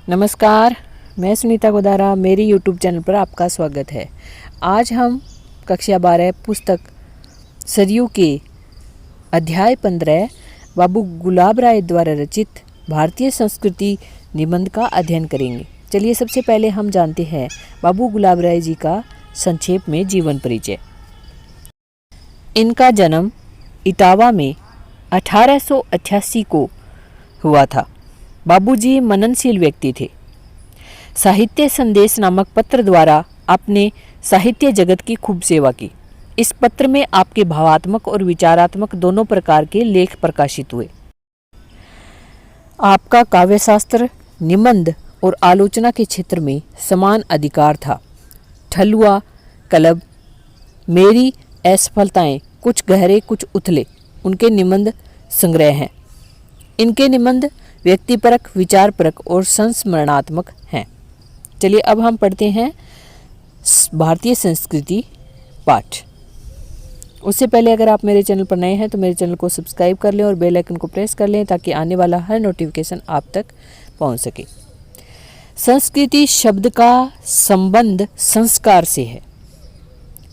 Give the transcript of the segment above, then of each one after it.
नमस्कार, मैं सुनीता गोदारा। मेरी यूट्यूब चैनल पर आपका स्वागत है। आज हम कक्षा 12 पुस्तक सरयू के अध्याय 15 बाबू गुलाब राय द्वारा रचित भारतीय संस्कृति निबंध का अध्ययन करेंगे। चलिए सबसे पहले हम जानते हैं बाबू गुलाब राय जी का संक्षेप में जीवन परिचय। इनका जन्म इटावा में 1888 को हुआ था। बाबूजी मननशील व्यक्ति थे। साहित्य संदेश नामक पत्र द्वारा आपने साहित्य जगत की खूब सेवा की। इस पत्र में आपके भावात्मक और विचारात्मक दोनों प्रकार के लेख प्रकाशित हुए। आपका काव्यशास्त्र, निबंध और आलोचना के क्षेत्र में समान अधिकार था। ठलुआ, कलब, मेरी असफलताएं, कुछ गहरे कुछ उथले, उनके निबंध संग्रह हैं। इनके निबंध व्यक्तिपरक, विचारपरक और संस्मरणात्मक हैं। चलिए अब हम पढ़ते हैं भारतीय संस्कृति पाठ। उससे पहले अगर आप मेरे चैनल पर नए हैं तो मेरे चैनल को सब्सक्राइब कर लें और बेल आइकन को प्रेस कर लें ताकि आने वाला हर नोटिफिकेशन आप तक पहुंच सके। संस्कृति शब्द का संबंध संस्कार से है,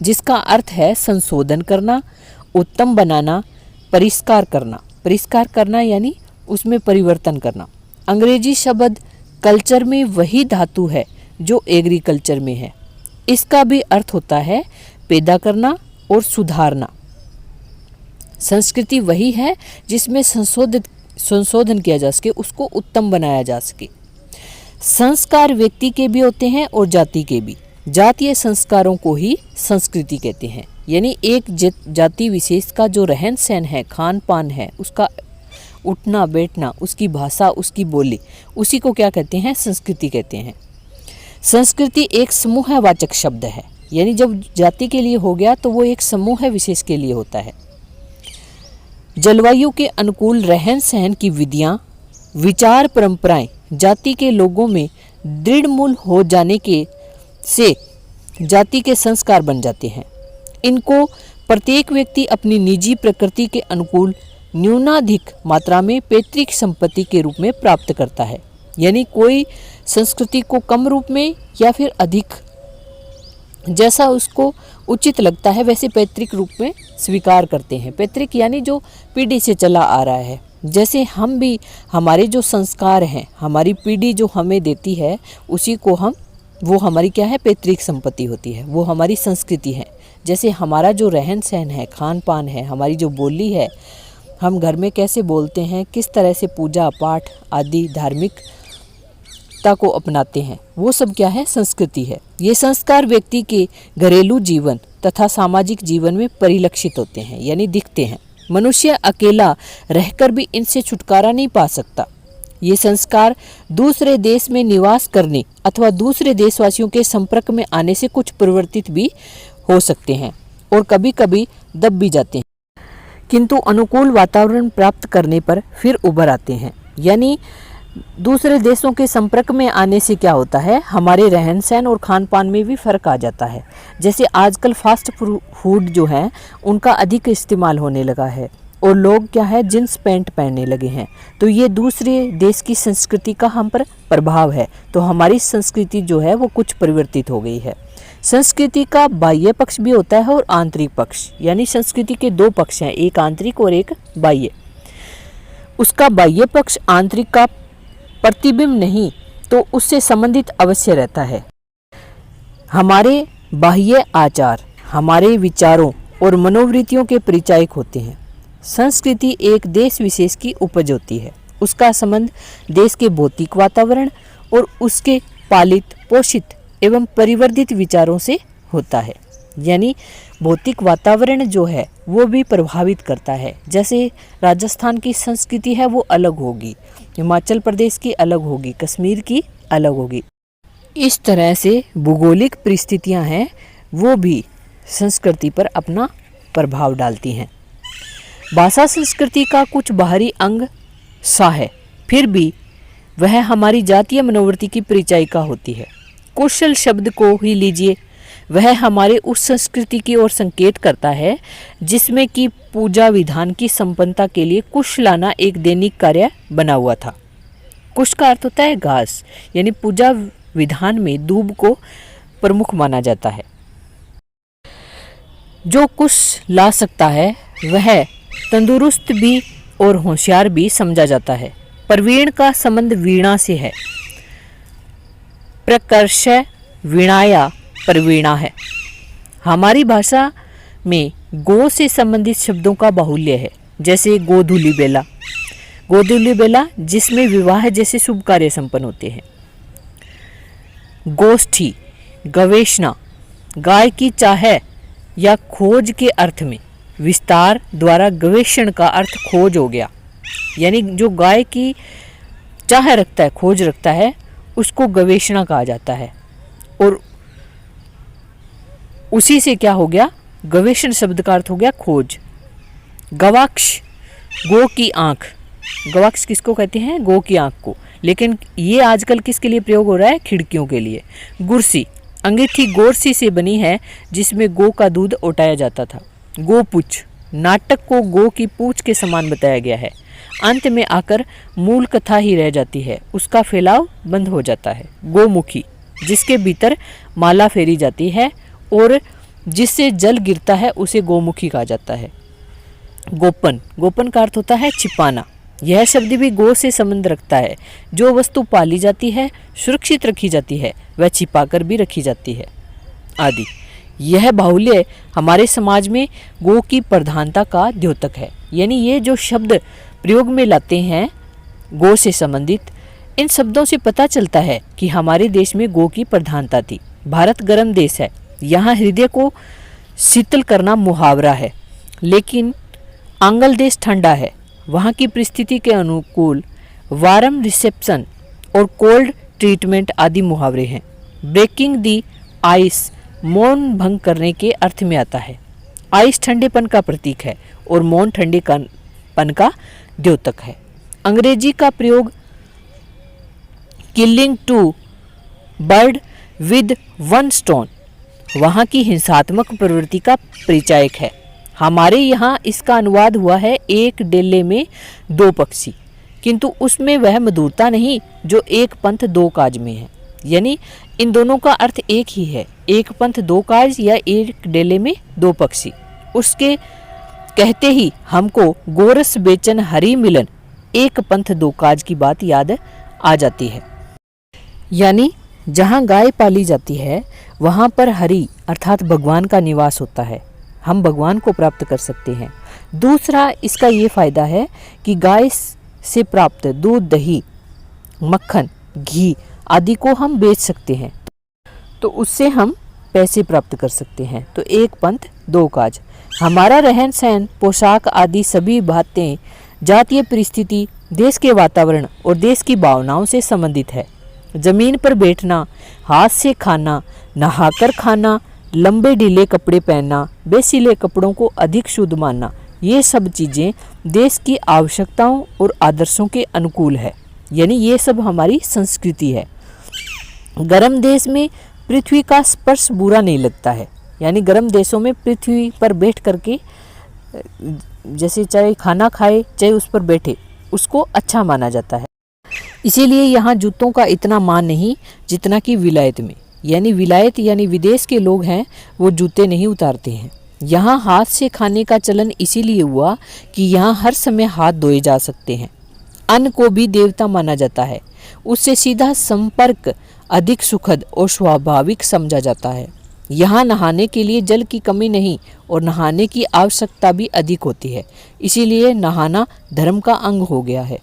जिसका अर्थ है संशोधन करना, उत्तम बनाना, परिष्कार करना। परिष्कार करना यानी उसमें परिवर्तन करना। अंग्रेजी शब्द कल्चर में वही धातु है जो एग्रीकल्चर में है। इसका भी अर्थ होता है पैदा करना और सुधारना। संस्कृति वही है जिसमें संशोधन किया जा सके, उसको उत्तम बनाया जा सके। संस्कार व्यक्ति के भी होते हैं और जाति के भी। जातीय संस्कारों को ही संस्कृति कहते हैं, यानी एक जाति विशेष का जो रहन सहन है, खान पान है, उसका उठना बैठना, उसकी भाषा, उसकी बोली, उसी को क्या कहते हैं? संस्कृति कहते हैं। संस्कृति एक समूहवाचक शब्द है, यानी जब जाति के लिए हो गया तो वो एक समूह विशेष के लिए होता है। जलवायु के अनुकूल रहन सहन की विधियां, विचार, परंपराएं जाति के लोगों में दृढ़ मूल हो जाने के से जाति के संस्कार बन जाते हैं। इनको प्रत्येक व्यक्ति अपनी निजी प्रकृति के अनुकूल न्यूनाधिक मात्रा में पैतृक संपत्ति के रूप में प्राप्त करता है। यानी कोई संस्कृति को कम रूप में या फिर अधिक, जैसा उसको उचित लगता है वैसे पैतृक रूप में स्वीकार करते हैं। पैतृक यानी जो पीढ़ी से चला आ रहा है। जैसे हम भी, हमारे जो संस्कार हैं, हमारी पीढ़ी जो हमें देती है, उसी को वो हमारी क्या है? पैतृक संपत्ति होती है, वो हमारी संस्कृति है। जैसे हमारा जो रहन सहन है, खान पान है, हमारी जो बोली है, हम घर में कैसे बोलते हैं, किस तरह से पूजा पाठ आदि धार्मिकता को अपनाते हैं, वो सब क्या है? संस्कृति है। ये संस्कार व्यक्ति के घरेलू जीवन तथा सामाजिक जीवन में परिलक्षित होते हैं, यानी दिखते हैं। मनुष्य अकेला रहकर भी इनसे छुटकारा नहीं पा सकता। ये संस्कार दूसरे देश में निवास करने अथवा दूसरे देशवासियों के संपर्क में आने से कुछ परिवर्तित भी हो सकते हैं और कभी कभी दब भी जाते हैं, किंतु अनुकूल वातावरण प्राप्त करने पर फिर उभर आते हैं। यानी दूसरे देशों के संपर्क में आने से क्या होता है? हमारे रहन सहन और खान पान में भी फर्क आ जाता है। जैसे आजकल फास्ट फूड जो है उनका अधिक इस्तेमाल होने लगा है और लोग क्या है? जींस पैंट पहनने लगे हैं। तो ये दूसरे देश की संस्कृति का हम पर प्रभाव है। तो हमारी संस्कृति जो है वो कुछ परिवर्तित हो गई है। संस्कृति का बाह्य पक्ष भी होता है और आंतरिक पक्ष, यानी संस्कृति के दो पक्ष हैं, एक आंतरिक और एक बाह्य। उसका बाह्य पक्ष आंतरिक का प्रतिबिंब नहीं तो उससे संबंधित अवश्य रहता है। हमारे बाह्य आचार हमारे विचारों और मनोवृत्तियों के परिचायक होते हैं। संस्कृति एक देश विशेष की उपज होती है। उसका संबंध देश के भौतिक वातावरण और उसके पालित, पोषित एवं परिवर्धित विचारों से होता है। यानी भौतिक वातावरण जो है वो भी प्रभावित करता है। जैसे राजस्थान की संस्कृति है वो अलग होगी, हिमाचल प्रदेश की अलग होगी, कश्मीर की अलग होगी। इस तरह से भौगोलिक परिस्थितियां हैं वो भी संस्कृति पर अपना प्रभाव डालती हैं। भाषा संस्कृति का कुछ बाहरी अंग सा है, फिर भी वह हमारी जातीय मनोवृत्ति की परिचायिका होती है। कुशल शब्द को ही लीजिए, वह हमारे उस संस्कृति की ओर संकेत करता है जिसमें कि पूजा विधान की संपन्नता के लिए कुश लाना एक दैनिक कार्य बना हुआ था। कुश का अर्थ होता है घास, यानी पूजा विधान में दूब को प्रमुख माना जाता है। जो कुश ला सकता है वह तंदुरुस्त भी और होशियार भी समझा जाता है। प्रवीण का संबंध वीणा से है। प्रकर्ष वीणाया प्रवीणा है। हमारी भाषा में गो से संबंधित शब्दों का बाहुल्य है, जैसे गोधूली बेला, गोधूली बेला जिसमें विवाह जैसे शुभ कार्य संपन्न होते हैं। गोष्ठी, गवेषणा, गाय की चाह या खोज के अर्थ में विस्तार द्वारा गवेषण का अर्थ खोज हो गया, यानी जो गाय की चाह रखता है, खोज रखता है, उसको गवेषणा कहा जाता है। और उसी से क्या हो गया, गवेषण शब्द का अर्थ हो गया खोज। गवाक्ष, गो की आंख, गवाक्ष किसको कहते हैं, गो की आंख को, लेकिन ये आजकल किसके लिए प्रयोग हो रहा है, खिड़कियों के लिए। गुरसी, अंगीठी गोरसी से बनी है जिसमें गो का दूध ओटाया जाता था। गोपूछ, नाटक को गो की पूछ के समान बताया गया है। अंत में आकर मूल कथा ही रह जाती है, उसका फैलाव बंद हो जाता है। गोमुखी, जिसके भीतर माला फेरी जाती है और जिससे जल गिरता है उसे गोमुखी कहा जाता है। गोपन, गोपन का अर्थ होता है छिपाना। यह शब्द भी गो से संबंध रखता है। जो वस्तु पाली जाती है, सुरक्षित रखी जाती है, वह छिपाकर भी रखी जाती है आदि। यह बाहुल्य हमारे समाज में गो की प्रधानता का द्योतक है। यानी ये जो शब्द प्रयोग में लाते हैं गो से संबंधित, इन शब्दों से पता चलता है कि हमारे देश में गो की प्रधानता थी। भारत गर्म देश है, यहाँ हृदय को शीतल करना मुहावरा है, लेकिन आंगल देश ठंडा है। वहाँ की परिस्थिति के अनुकूल वार्म रिसेप्शन और कोल्ड ट्रीटमेंट आदि मुहावरे हैं। ब्रेकिंग दी आइस मौन भंग करने के अर्थ में आता है। आइस ठंडेपन का प्रतीक है और मौन ठंडेपन का द्योतक है। अंग्रेजी का प्रयोग killing two bird with one stone वहाँ की हिंसात्मक प्रवृत्ति का परिचायक है। हमारे यहाँ इसका अनुवाद हुआ है एक डेले में दो पक्षी, किंतु उसमें वह मधुरता नहीं जो एक पंथ दो काज में है। यानी इन दोनों का अर्थ एक ही है, एक पंथ दो काज या एक डेले में दो पक्षी। उसके कहते ही हमको गोरस बेचन हरि मिलन एक पंथ दो काज की बात याद आ जाती है। यानी जहाँ गाय पाली जाती है वहाँ पर हरि अर्थात भगवान का निवास होता है, हम भगवान को प्राप्त कर सकते हैं। दूसरा इसका ये फायदा है कि गाय से प्राप्त दूध, दही, मक्खन, घी आदि को हम बेच सकते हैं, तो उससे हम पैसे प्राप्त कर सकते हैं। तो एक पंथ दो काज। हमारा रहन सहन, पोशाक आदि सभी बातें जातीय परिस्थिति, देश के वातावरण और देश की भावनाओं से संबंधित है। जमीन पर बैठना, हाथ से खाना, नहाकर खाना, लंबे ढीले कपड़े पहनना, बेसिले कपड़ों को अधिक शुद्ध मानना, ये सब चीज़ें देश की आवश्यकताओं और आदर्शों के अनुकूल है। यानी ये सब हमारी संस्कृति है। गर्म देश में पृथ्वी का स्पर्श बुरा नहीं लगता है। यानी गर्म देशों में पृथ्वी पर बैठ करके जैसे चाहे खाना खाए चाहे उस पर बैठे, उसको अच्छा माना जाता है। इसीलिए यहाँ जूतों का इतना मान नहीं जितना कि विलायत में। यानी विलायत यानी विदेश के लोग हैं, वो जूते नहीं उतारते हैं। यहाँ हाथ से खाने का चलन इसीलिए हुआ कि यहाँ हर समय हाथ धोए जा सकते हैं। अन्न को भी देवता माना जाता है, उससे सीधा संपर्क अधिक सुखद और स्वाभाविक समझा जाता है। यहाँ नहाने के लिए जल की कमी नहीं और नहाने की आवश्यकता भी अधिक होती है, इसीलिए नहाना धर्म का अंग हो गया है।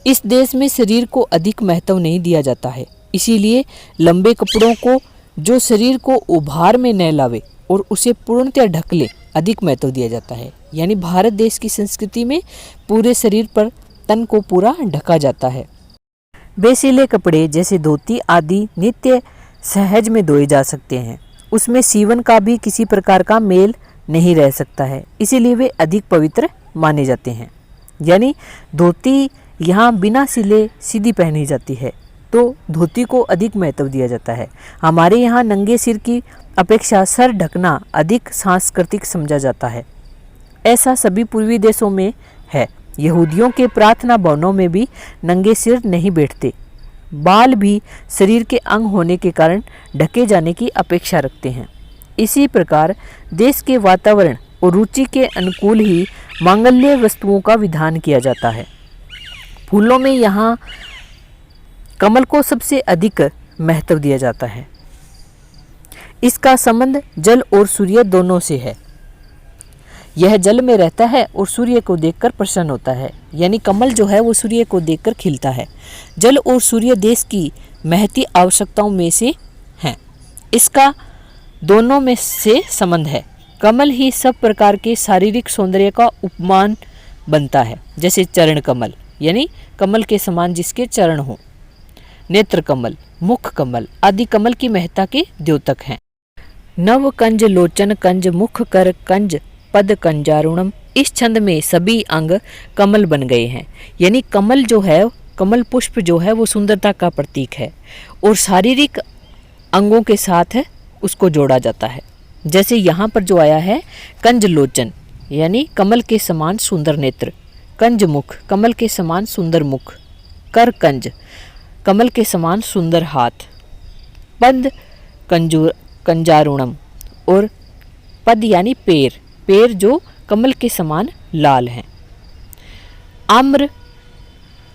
इस देश में शरीर को अधिक महत्व नहीं दिया जाता है, इसीलिए लंबे कपड़ों को जो शरीर को उभार में न लावे और उसे पूर्णतः ढक ले अधिक महत्व दिया जाता है। यानी भारत देश की संस्कृति में पूरे शरीर पर तन को पूरा ढका जाता है। बेसिले कपड़े जैसे धोती आदि नित्य सहज में धोए जा सकते हैं, उसमें सीवन का भी किसी प्रकार का मेल नहीं रह सकता है, इसीलिए वे अधिक पवित्र माने जाते हैं। यानी धोती यहाँ बिना सिले सीधी पहनी जाती है, तो धोती को अधिक महत्व दिया जाता है। हमारे यहाँ नंगे सिर की अपेक्षा सर ढकना अधिक सांस्कृतिक समझा जाता है। ऐसा सभी पूर्वी देशों में है, यहूदियों के प्रार्थना भवनों में भी नंगे सिर नहीं बैठते। बाल भी शरीर के अंग होने के कारण ढके जाने की अपेक्षा रखते हैं। इसी प्रकार देश के वातावरण और रुचि के अनुकूल ही मांगल्य वस्तुओं का विधान किया जाता है। फूलों में यहाँ कमल को सबसे अधिक महत्व दिया जाता है। इसका संबंध जल और सूर्य दोनों से है। यह जल में रहता है और सूर्य को देखकर प्रसन्न होता है, यानी कमल जो है वो सूर्य को देखकर खिलता है। जल और सूर्य देश की महती आवश्यकताओं में से हैं। इसका दोनों में से संबंध है। कमल ही सब प्रकार के शारीरिक सौंदर्य का उपमान बनता है, जैसे चरण कमल यानी कमल के समान जिसके चरण हो, नेत्र कमल, मुख कमल आदि कमल की महत्ता के द्योतक हैं। नव कंज लोचन कंज मुख कर कंज पद कंजारुणम, इस छंद में सभी अंग कमल बन गए हैं। यानी कमल जो है, कमल पुष्प जो है वो सुंदरता का प्रतीक है और शारीरिक अंगों के साथ उसको जोड़ा जाता है। जैसे यहाँ पर जो आया है कंज लोचन यानी कमल के समान सुंदर नेत्र, कंज मुख कमल के समान सुंदर मुख, कर कंज कमल के समान सुंदर हाथ, पद कंजारुणम और पद यानी पैर, पैर जो कमल के समान लाल हैं। आम्र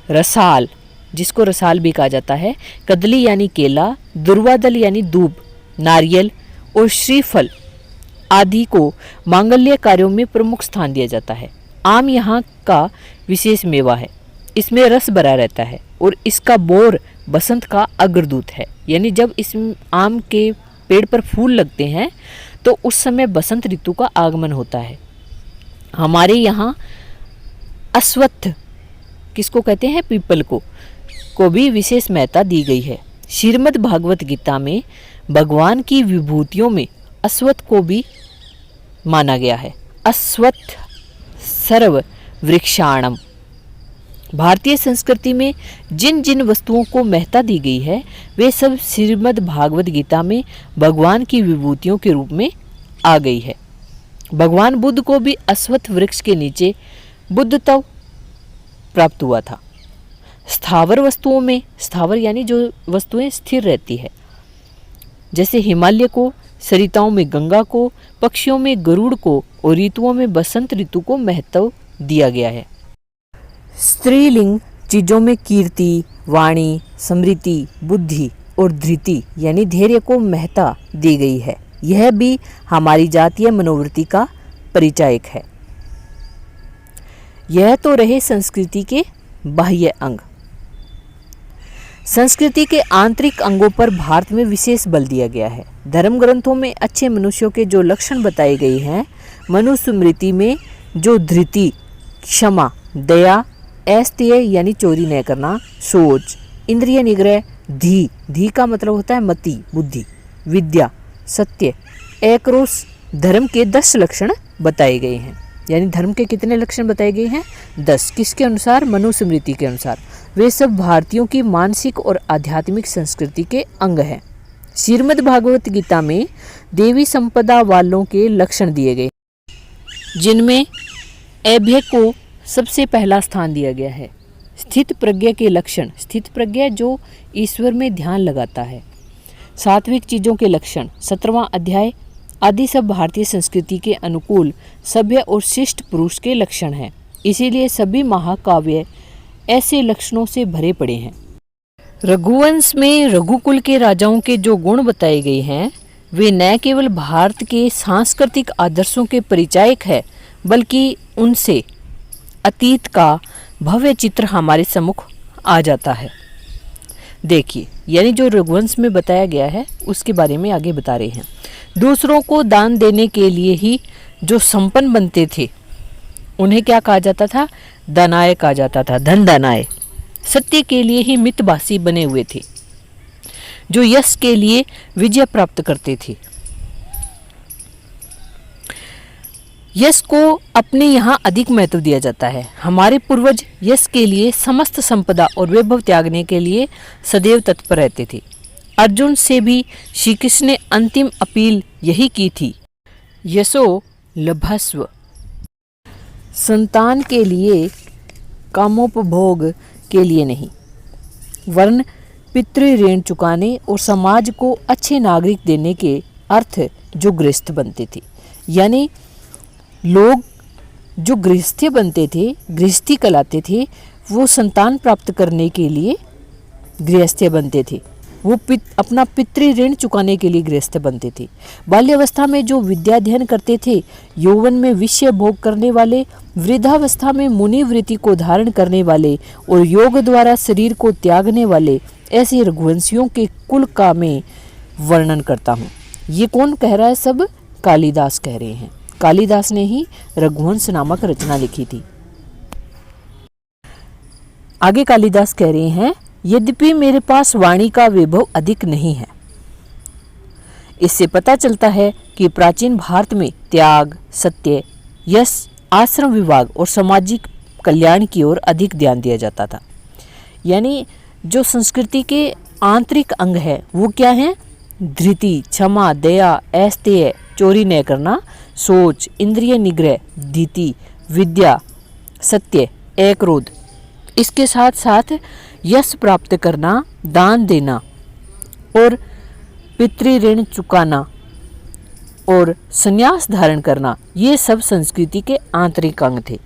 रसाल जिसको रसाल भी कहा जाता है, कदली यानी केला, दुर्वादल यानी दूब, नारियल और श्रीफल आदि को मांगल्य कार्यों में प्रमुख स्थान दिया जाता है। आम यहाँ का विशेष मेवा है। इसमें रस भरा रहता है और इसका बोर बसंत का अग्रदूत है। यानी जब इस आम के पेड़ पर फूल लगते हैं तो उस समय बसंत ऋतु का आगमन होता है। हमारे यहाँ अश्वत्थ किसको कहते हैं, पीपल को भी विशेष महत्ता दी गई है। श्रीमद् भागवत गीता में भगवान की विभूतियों में अश्वत्थ को भी माना गया है। अश्वत्थ सर्व वृक्षाणम। भारतीय संस्कृति में जिन जिन वस्तुओं को महत्ता दी गई है वे सब श्रीमद् भागवत गीता में भगवान की विभूतियों के रूप में आ गई है। भगवान बुद्ध को भी अश्वत्थ वृक्ष के नीचे बुद्धत्व प्राप्त हुआ था। स्थावर वस्तुओं में, स्थावर यानी जो वस्तुएं स्थिर रहती है, जैसे हिमालय को, सरिताओं में गंगा को, पक्षियों में गरुड़ को और ऋतुओं में बसंत ऋतु को महत्व दिया गया है। स्त्रीलिंग चीजों में कीर्ति, वाणी, स्मृति, बुद्धि और धृति यानी धैर्य को महत्ता दी गई है। यह भी हमारी जातीय मनोवृत्ति का परिचायक है। यह तो रहे संस्कृति के बाह्य अंग। संस्कृति के आंतरिक अंगों पर भारत में विशेष बल दिया गया है। धर्म ग्रंथों में अच्छे मनुष्यों के जो लक्षण बताए गए हैं, मनुस्मृति में जो धृति, क्षमा, दया, ऐस्तेय यानी चोरी न करना, सोच, इंद्रिय निग्रह, धी का मतलब होता है मति, बुद्धि, विद्या, सत्य, एक्रोश, धर्म के 10 लक्षण बताए गए हैं। यानी धर्म के कितने लक्षण बताए गए हैं? 10। किसके अनुसार? मनुस्मृति के अनुसार। वे सब भारतीयों की मानसिक और आध्यात्मिक संस्कृति के अंग हैं। श्रीमद् भागवत गीता में देवी संपदा वालों के लक्षण दिए गए, जिनमें अभय को सबसे पहला स्थान दिया गया है। स्थित प्रज्ञा के लक्षण, स्थित प्रज्ञा जो ईश्वर में ध्यान लगाता है। सात्विक चीज़ों के लक्षण, 17वां अध्याय आदि सब भारतीय संस्कृति के अनुकूल सभ्य और शिष्ट पुरुष के लक्षण हैं। इसीलिए सभी महाकाव्य ऐसे लक्षणों से भरे पड़े हैं। रघुवंश में रघुकुल के राजाओं के जो गुण बताए गए हैं वे न केवल भारत के सांस्कृतिक आदर्शों के परिचायक है, बल्कि उनसे अतीत का भव्य चित्र हमारे सम्मुख आ जाता है। देखिए, यानी जो रघुवंश में बताया गया है उसके बारे में आगे बता रहे हैं। दूसरों को दान देने के लिए ही जो संपन्न बनते थे उन्हें क्या कहा जाता था? दानाय कहा जाता था, धन दानाय। सत्य के लिए ही मितभाषी बने हुए थे, जो यश के लिए विजय प्राप्त करते थे। यश को अपने यहाँ अधिक महत्व दिया जाता है। हमारे पूर्वज यश के लिए समस्त संपदा और वैभव त्यागने के लिए सदैव तत्पर रहते थे। अर्जुन से भी श्री कृष्ण ने अंतिम अपील यही की थी, यशो लभस्व। संतान के लिए कामोपभोग के लिए नहीं, वरन पितृ ऋण चुकाने और समाज को अच्छे नागरिक देने के अर्थ जो गृहस्थ बनते थे। यानी लोग जो गृहस्थी बनते थे, गृहस्थी कहलाते थे, वो संतान प्राप्त करने के लिए गृहस्थ बनते थे। वो अपना पितृ ऋण चुकाने के लिए गृहस्थ बनते थे। बाल्यावस्था में जो विद्याध्ययन करते थे, यौवन में विषय भोग करने वाले, वृद्धावस्था में मुनि वृत्ति को धारण करने वाले और योग द्वारा शरीर को त्यागने वाले, ऐसे रघुवंशियों के कुल का मैं वर्णन करता हूँ। ये कौन कह रहा है? सब कालिदास कह रहे हैं। कालिदास ने ही रघुवंश नामक रचना लिखी थी। आगे कालिदास कह रहे हैं, यद्यपि मेरे पास वाणी का वैभव अधिक नहीं है, इससे पता चलता है कि प्राचीन भारत में त्याग, सत्य, यश, आश्रम विभाग और सामाजिक कल्याण की ओर अधिक ध्यान दिया जाता था। यानी जो संस्कृति के आंतरिक अंग है वो क्या है? धृति, क्षमा, दया, ऐस्तेय, चोरी न करना, सोच, इंद्रिय निग्रह, धीति, विद्या, सत्य, अक्रोध। इसके साथ साथ यश प्राप्त करना, दान देना और पितृ ऋण चुकाना और संन्यास धारण करना, ये सब संस्कृति के आंतरिक अंग थे।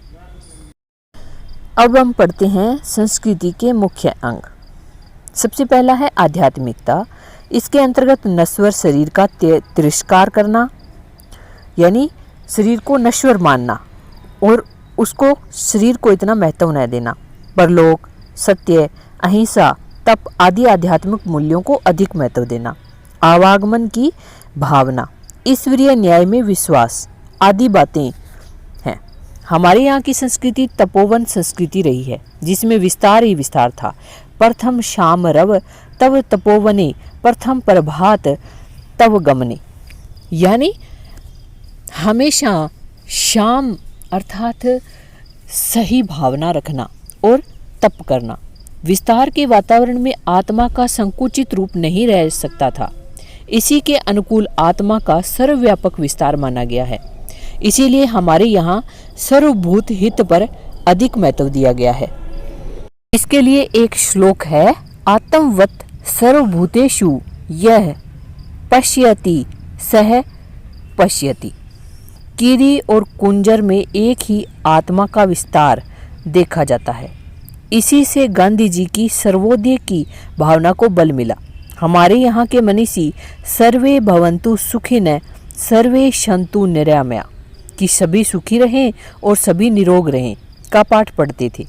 अब हम पढ़ते हैं संस्कृति के मुख्य अंग। सबसे पहला है आध्यात्मिकता। इसके अंतर्गत नश्वर शरीर का तिरस्कार करना, यानी शरीर को नश्वर मानना और उसको शरीर को इतना महत्व न देना। परलोक, सत्य, अहिंसा, तप आदि आध्यात्मिक मूल्यों को अधिक महत्व देना। आवागमन की भावना, ईश्वरीय न्याय में विश्वास आदि बातें हैं। हमारे यहाँ की संस्कृति तपोवन संस्कृति रही है, जिसमें विस्तार ही विस्तार था। प्रथम शाम रव तब तपोवने, प्रथम प्रभात तब गमने। यानी हमेशा शाम अर्थात सही भावना रखना और तप करना। विस्तार के वातावरण में आत्मा का संकुचित रूप नहीं रह सकता था। इसी के अनुकूल आत्मा का सर्वव्यापक विस्तार माना गया है। इसीलिए हमारे यहाँ सर्वभूत हित पर अधिक महत्व दिया गया है। इसके लिए एक श्लोक है, आत्मवत् सर्वभूतेषु यह पश्यति सह पश्यति। कीरी और कुंजर में एक ही आत्मा का विस्तार देखा जाता है। इसी से गांधी जी की सर्वोदय की भावना को बल मिला। हमारे यहाँ के मनीषी सर्वे भवन्तु सुखिनः सर्वे सन्तु निरामया, कि सभी सुखी रहें और सभी निरोग रहें का पाठ पढ़ते थे।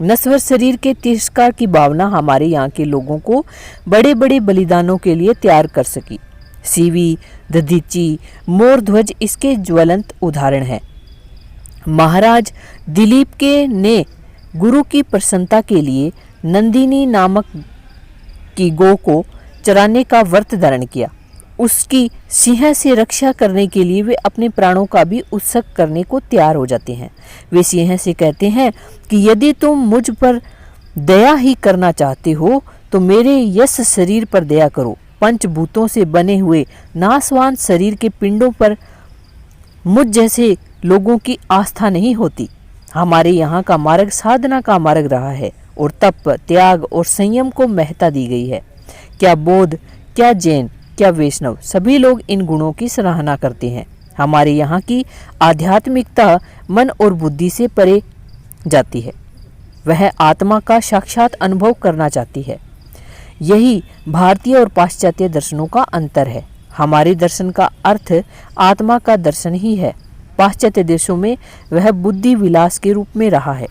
नश्वर शरीर के तिरस्कार की भावना हमारे यहाँ के लोगों को बड़े बड़े बलिदानों के लिए तैयार कर सकी। सीवी, दधीची, मोर ध्वज इसके ज्वलंत उदाहरण है। महाराज दिलीप के ने गुरु की प्रसन्नता के लिए नंदिनी नामक की गौ को चराने का व्रत धारण किया। उसकी सिंह से रक्षा करने के लिए वे अपने प्राणों का भी उत्सर्ग करने को तैयार हो जाते हैं। वे सिंह से कहते हैं कि यदि तुम मुझ पर दया ही करना चाहते हो तो मेरे यश शरीर पर दया करो। पंचभूतों से बने हुए नाशवान शरीर के पिंडों पर मुझ जैसे लोगों की आस्था नहीं होती। हमारे यहाँ का मार्ग साधना का मार्ग रहा है और तप, त्याग और संयम को महत्ता दी गई है। क्या बौद्ध, क्या जैन, क्या वैष्णव, सभी लोग इन गुणों की सराहना करते हैं। हमारे यहाँ की आध्यात्मिकता मन और बुद्धि से परे जाती है। वह आत्मा का साक्षात अनुभव करना चाहती है। यही भारतीय और पाश्चात्य दर्शनों का अंतर है। हमारे दर्शन का अर्थ आत्मा का दर्शन ही है। पाश्चात्य देशों में वह बुद्धि विलास के रूप में रहा है।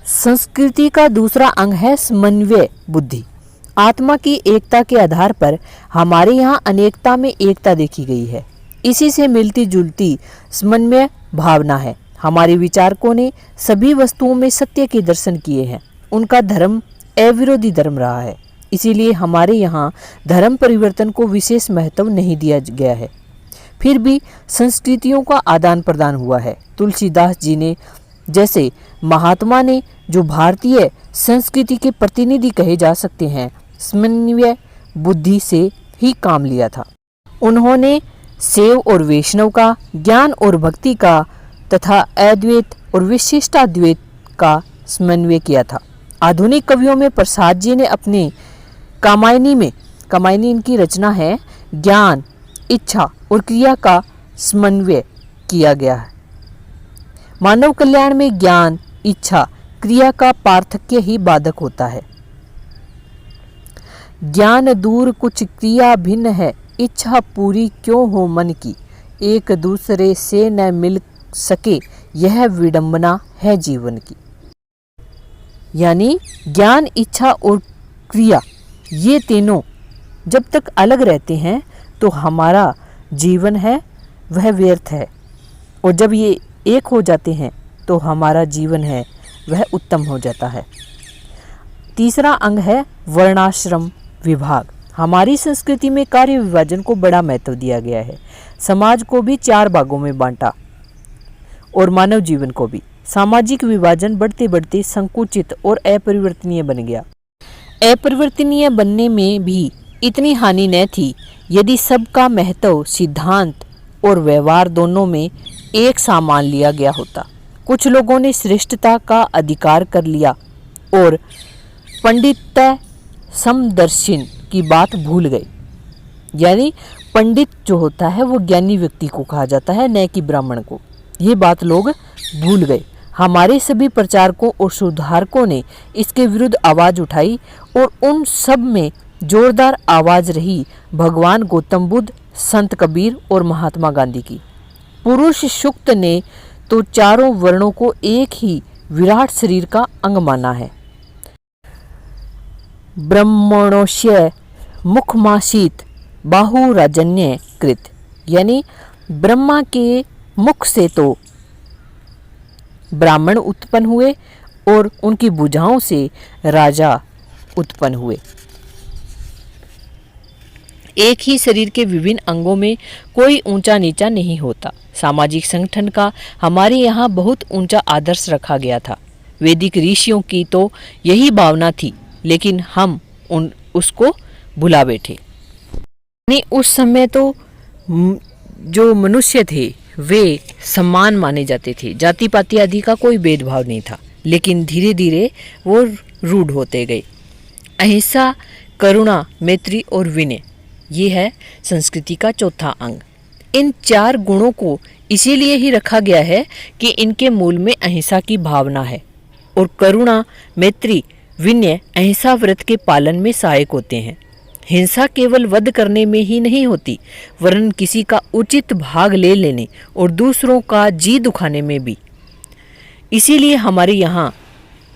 संस्कृति का दूसरा अंग है समन्वय बुद्धि। आत्मा की एकता के आधार पर हमारे यहाँ अनेकता में एकता देखी गई है। इसी से मिलती जुलती समन्वय भावना है। हमारे विचारकों ने सभी वस्तुओं में सत्य के दर्शन किए हैं। उनका धर्म अविरोधी धर्म रहा है। इसीलिए हमारे यहाँ धर्म परिवर्तन को विशेष महत्व नहीं दिया गया है। फिर भी संस्कृतियों का आदान प्रदान हुआ है। तुलसीदास जी ने जैसे महात्मा ने, जो भारतीय संस्कृति के प्रतिनिधि कहे जा सकते हैं, समन्वय बुद्धि से ही काम लिया था। उन्होंने शैव और वैष्णव का, ज्ञान और भक्ति का तथा अद्वैत और विशिष्टाद्वैत का समन्वय किया था। आधुनिक कवियों में प्रसाद जी ने अपने कामायनी इनकी रचना है, ज्ञान, इच्छा और क्रिया का समन्वय किया गया है। मानव कल्याण में ज्ञान, इच्छा, क्रिया का पार्थक्य ही बाधक होता है। ज्ञान दूर कुछ क्रिया भिन्न है, इच्छा पूरी क्यों हो मन की, एक दूसरे से न मिल सके यह विडंबना है जीवन की। यानी ज्ञान, इच्छा और क्रिया, ये तीनों जब तक अलग रहते हैं तो हमारा जीवन है वह व्यर्थ है, और जब ये एक हो जाते हैं तो हमारा जीवन है वह उत्तम हो जाता है। तीसरा अंग है वर्णाश्रम विभाग। हमारी संस्कृति में कार्य विभाजन को बड़ा महत्व दिया गया है। समाज को भी 4 भागों में बांटा और मानव जीवन को भी। सामाजिक विभाजन बढ़ते बढ़ते संकुचित और अपरिवर्तनीय बन गया। अपरिवर्तनीय बनने में भी इतनी हानि न थी यदि सबका महत्व, सिद्धांत और व्यवहार दोनों में एक समान लिया गया होता। कुछ लोगों ने श्रेष्ठता का अधिकार कर लिया और पंडित समदर्शन की बात भूल गए। यानी पंडित जो होता है वो ज्ञानी व्यक्ति को कहा जाता है, न कि ब्राह्मण को। ये बात लोग भूल गए। हमारे सभी प्रचारकों और सुधारकों ने इसके विरुद्ध आवाज उठाई और उन सब में जोरदार आवाज रही भगवान गौतम बुद्ध, संत कबीर और महात्मा गांधी की। पुरुष सूक्त ने तो चारों वर्णों को एक ही विराट शरीर का अंग माना है। ब्रह्मणोस्य मुखमासीत बाहुराजन्य कृत, यानी ब्रह्मा के मुख से तो ब्राह्मण उत्पन्न हुए और उनकी भुजाओं से राजा उत्पन्न हुए। एक ही शरीर के विभिन्न अंगों में कोई ऊंचा नीचा नहीं होता। सामाजिक संगठन का हमारे यहाँ बहुत ऊंचा आदर्श रखा गया था। वैदिक ऋषियों की तो यही भावना थी, लेकिन हम उसको भुला बैठे। नहीं, उस समय तो जो मनुष्य थे वे समान माने जाते थे, जाति पाति आदि का कोई भेदभाव नहीं था। लेकिन धीरे धीरे वो रूढ़ होते गए। अहिंसा, करुणा, मैत्री और विनय, ये है संस्कृति का चौथा अंग। इन 4 गुणों को इसीलिए ही रखा गया है कि इनके मूल में अहिंसा की भावना है, और करुणा, मैत्री, विनय अहिंसा व्रत के पालन में सहायक होते हैं। हिंसा केवल वध करने में ही नहीं होती, वरन किसी का उचित भाग ले लेने और दूसरों का जी दुखाने में भी। इसीलिए हमारे यहाँ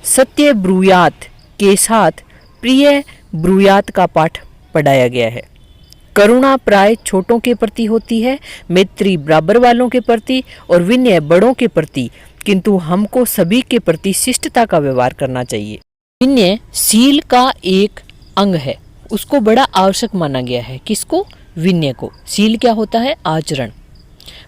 सत्य ब्रूयात के साथ प्रिय ब्रूयात का पाठ पढ़ाया गया है। करुणा प्राय छोटों के प्रति होती है, मैत्री बराबर वालों के प्रति और विनय बड़ों के प्रति, किंतु हमको सभी के प्रति शिष्टता का व्यवहार करना चाहिए। विनय शील का एक अंग है, उसको बड़ा आवश्यक माना गया है। किसको? विनय को। शील क्या होता है? आचरण।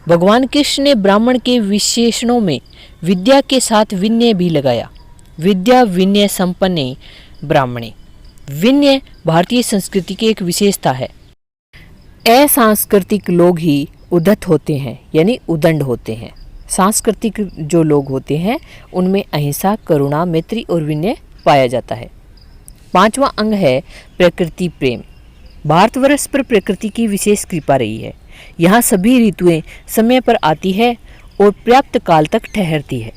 भगवान कृष्ण ने ब्राह्मण के विशेषणों में विद्या के साथ विनय भी लगाया। विद्या विनय संपन्ने ब्राह्मणे। विनय भारतीय संस्कृति की एक विशेषता है। असांस्कृतिक लोग ही उद्धत होते हैं, यानी उदंड होते हैं। सांस्कृतिक जो लोग होते हैं उनमें अहिंसा, करुणा, मैत्री और विनय पाया जाता है। 5वां अंग है प्रकृति प्रेम। भारतवर्ष पर प्रकृति की विशेष कृपा रही है। यहाँ सभी ऋतुएं समय पर आती है और पर्याप्त काल तक ठहरती है।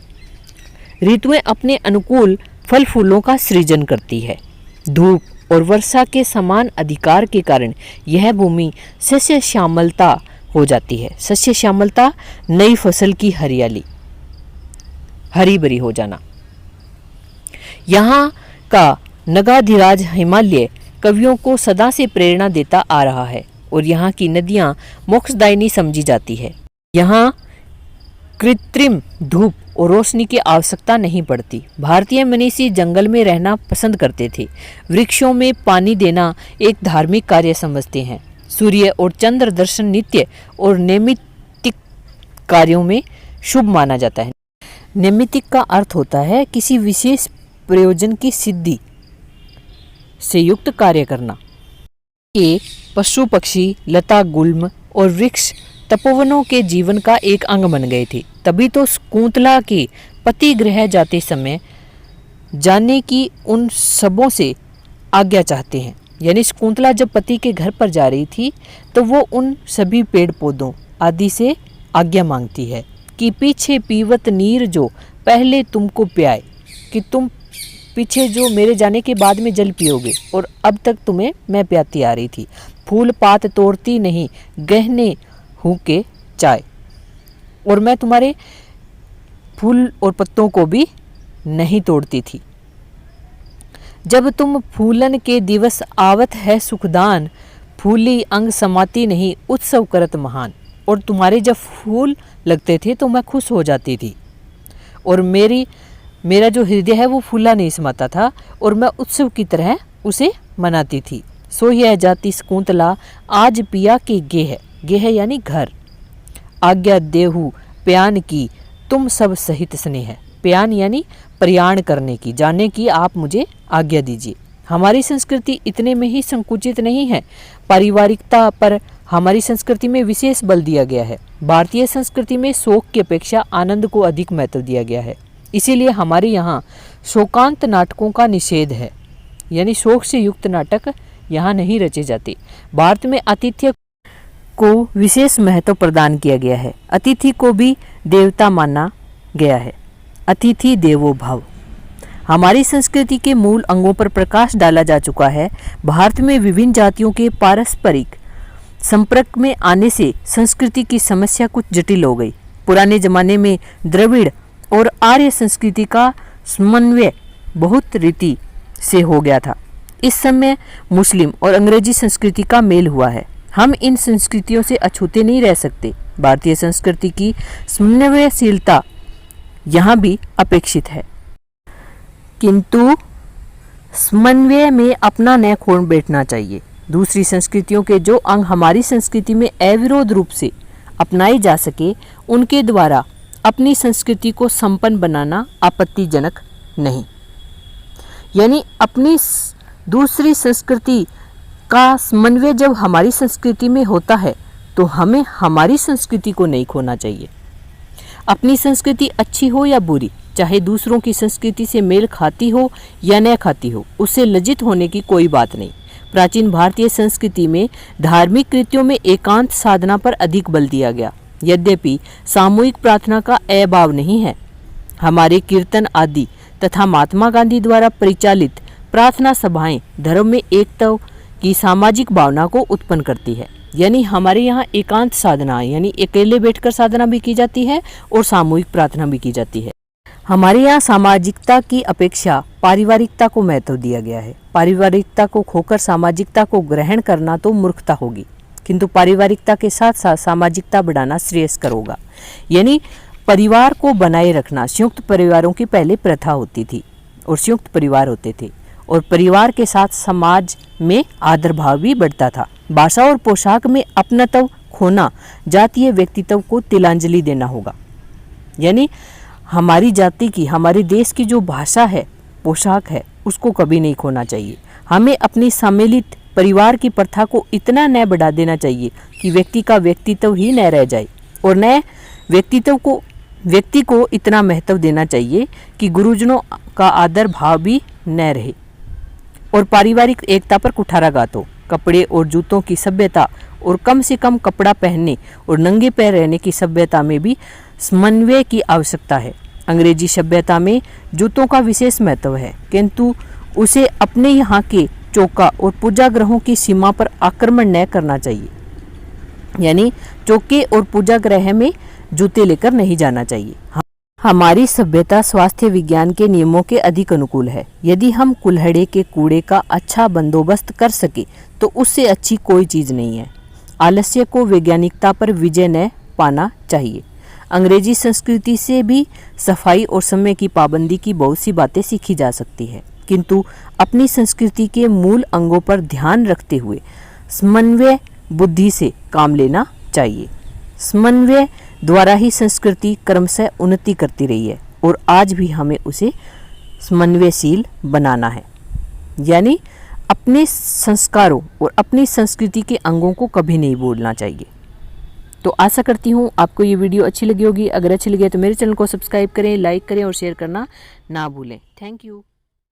ऋतुएं अपने अनुकूल फल फूलों का सृजन करती है। धूप और वर्षा के समान अधिकार के कारण यह भूमि सस्य श्यामलता हो जाती है। सस्य श्यामलता, नई फसल की हरियाली, हरी भरी हो जाना। यहाँ का नगाधिराज हिमालय कवियों को सदा से प्रेरणा देता आ रहा है और यहाँ की नदियाँ मोक्षदायिनी समझी जाती है। यहाँ कृत्रिम धूप और रोशनी की आवश्यकता नहीं पड़ती। भारतीय मनीषी जंगल में रहना पसंद करते थे। वृक्षों में पानी देना एक धार्मिक कार्य समझते हैं। सूर्य और चंद्र दर्शन नित्य और नैमित्तिक कार्यों में शुभ माना जाता है। नैमित्तिक का अर्थ होता है किसी विशेष प्रयोजन की सिद्धि से युक्त कार्य करना। ये पशु पक्षी, लता गुल्म और वृक्ष तपोवनों के जीवन का एक अंग बन गए थे। तभी तो शकुंतला के पति गृह जाते समय जाने की उन सबों से आज्ञा चाहते हैं। यानी शकुंतला जब पति के घर पर जा रही थी तो वो उन सभी पेड़ पौधों आदि से आज्ञा मांगती है कि पीछे पीवत नीर जो पहले तुमको प्याए, कि तुम पीछे जो मेरे जाने के बाद में जल पियोगे और अब तक तुम्हें मैं प्याती आ रही थी। फूल पात तोड़ती नहीं गहने हूँ के चाय, और मैं तुम्हारे फूल और पत्तों को भी नहीं तोड़ती थी। जब तुम फूलन के दिवस आवत है सुखदान, फूली अंग समाती नहीं उत्सव करत महान। और तुम्हारे जब फूल लगते थे तो मैं खुश हो जाती थी, और मेरा जो हृदय है वो फूला नहीं समाता था, और मैं उत्सव की तरह उसे मनाती थी। सो यह जाति शकुंतला आज पिया के गेह यानी घर, आज्ञा देहु प्यान की तुम सब सहित स्नेह। प्यान यानी प्रयाण करने की, जाने की आप मुझे आज्ञा दीजिए। हमारी संस्कृति इतने में ही संकुचित नहीं है, पारिवारिकता पर हमारी संस्कृति में विशेष बल दिया गया है। भारतीय संस्कृति में शोक की अपेक्षा आनंद को अधिक महत्व दिया गया है। इसीलिए हमारे यहाँ शोकांत नाटकों का निषेध है, यानी शोक से युक्त नाटक यहाँ नहीं रचे जाते। भारत में आतिथ्य को विशेष महत्व प्रदान किया गया है। अतिथि को भी देवता माना गया है। अतिथि देवो भव हमारी संस्कृति के मूल अंगों पर प्रकाश डाला जा चुका है। भारत में विभिन्न जातियों के पारस्परिक संपर्क में आने से संस्कृति की समस्या कुछ जटिल हो गई। पुराने जमाने में द्रविड़ और आर्य संस्कृति का समन्वय बहुत रीति से हो गया था। इस समय मुस्लिम और अंग्रेजी संस्कृति का मेल हुआ है। हम इन संस्कृतियों से अछूते नहीं रह सकते। भारतीय संस्कृति की समन्वयशीलता यहाँ भी अपेक्षित है, किंतु समन्वय में अपना न खोड़ बैठना चाहिए। दूसरी संस्कृतियों के जो अंग हमारी संस्कृति में अविरोध रूप से अपनाए जा सके, उनके द्वारा अपनी संस्कृति को संपन्न बनाना आपत्तिजनक नहीं। यानी अपनी दूसरी संस्कृति का समन्वय जब हमारी संस्कृति में होता है तो हमें हमारी संस्कृति को नहीं खोना चाहिए। अपनी संस्कृति अच्छी हो या बुरी, चाहे दूसरों की संस्कृति से मेल खाती हो या न खाती हो, उससे लज्जित होने की कोई बात नहीं। प्राचीन भारतीय संस्कृति में धार्मिक कृत्यों में एकांत साधना पर अधिक बल दिया गया। यद्यपि सामूहिक प्रार्थना का अभाव नहीं है। हमारे कीर्तन आदि तथा महात्मा गांधी द्वारा परिचालित प्रार्थना सभाएं धर्म में एकता की सामाजिक भावना को उत्पन्न करती है। यानी हमारे यहाँ एकांत साधना यानी अकेले बैठकर साधना भी की जाती है और सामूहिक प्रार्थना भी की जाती है। हमारे यहाँ सामाजिकता की अपेक्षा पारिवारिकता को महत्व दिया गया है। पारिवारिकता को खोकर सामाजिकता को ग्रहण करना तो मूर्खता होगी, किंतु पारिवारिकता के साथ साथ सामाजिकता बढ़ाना श्रेयस्कर होगा। यानी परिवार को बनाए रखना। संयुक्त परिवारों की पहले प्रथा होती थी और संयुक्त परिवार होते थे, और परिवार के साथ समाज में आदर भाव भी बढ़ता था। भाषा और पोशाक में अपनत्व खोना जातीय व्यक्तित्व को तिलांजलि देना होगा। यानी हमारी जाति की, हमारे देश की जो भाषा है, पोशाक है, उसको कभी नहीं खोना चाहिए। हमें अपनी सम्मिलित परिवार की प्रथा को इतना न बढ़ा देना चाहिए कि व्यक्ति का व्यक्तित्व ही न रह जाए, और न व्यक्ति को इतना महत्व देना चाहिए कि गुरुजनों का आदर भाव भी न रहे। और पारिवारिक एकता पर कुठाराघात हो। कपड़े और जूतों की सभ्यता और कम से कम कपड़ा पहनने और नंगे पैर रहने की सभ्यता में भी समन्वय की आवश्यकता है। अंग्रेजी सभ्यता में जूतों का विशेष महत्व है, किंतु उसे अपने यहाँ के चौका और पूजा ग्रहों की सीमा पर आक्रमण न करना चाहिए। यानी चौके और पूजा ग्रह में जूते लेकर नहीं जाना चाहिए। हमारी सभ्यता स्वास्थ्य विज्ञान के नियमों के अधिक अनुकूल है। यदि हम कुल्हड़े के कूड़े का अच्छा बंदोबस्त कर सके तो उससे अच्छी कोई चीज़ नहीं है। आलस्य को वैज्ञानिकता पर विजय न पाना चाहिए। अंग्रेजी संस्कृति से भी सफाई और समय की पाबंदी की बहुत सी बातें सीखी जा सकती है, किंतु अपनी संस्कृति के मूल अंगों पर ध्यान रखते हुए समन्वय बुद्धि से काम लेना चाहिए। समन्वय द्वारा ही संस्कृति क्रमशः उन्नति करती रही है और आज भी हमें उसे समन्वयशील बनाना है। यानी अपने संस्कारों और अपनी संस्कृति के अंगों को कभी नहीं भूलना चाहिए। तो आशा करती हूँ आपको ये वीडियो अच्छी लगी होगी। अगर अच्छी लगी तो मेरे चैनल को सब्सक्राइब करें, लाइक करें और शेयर करना ना भूलें। Thank you.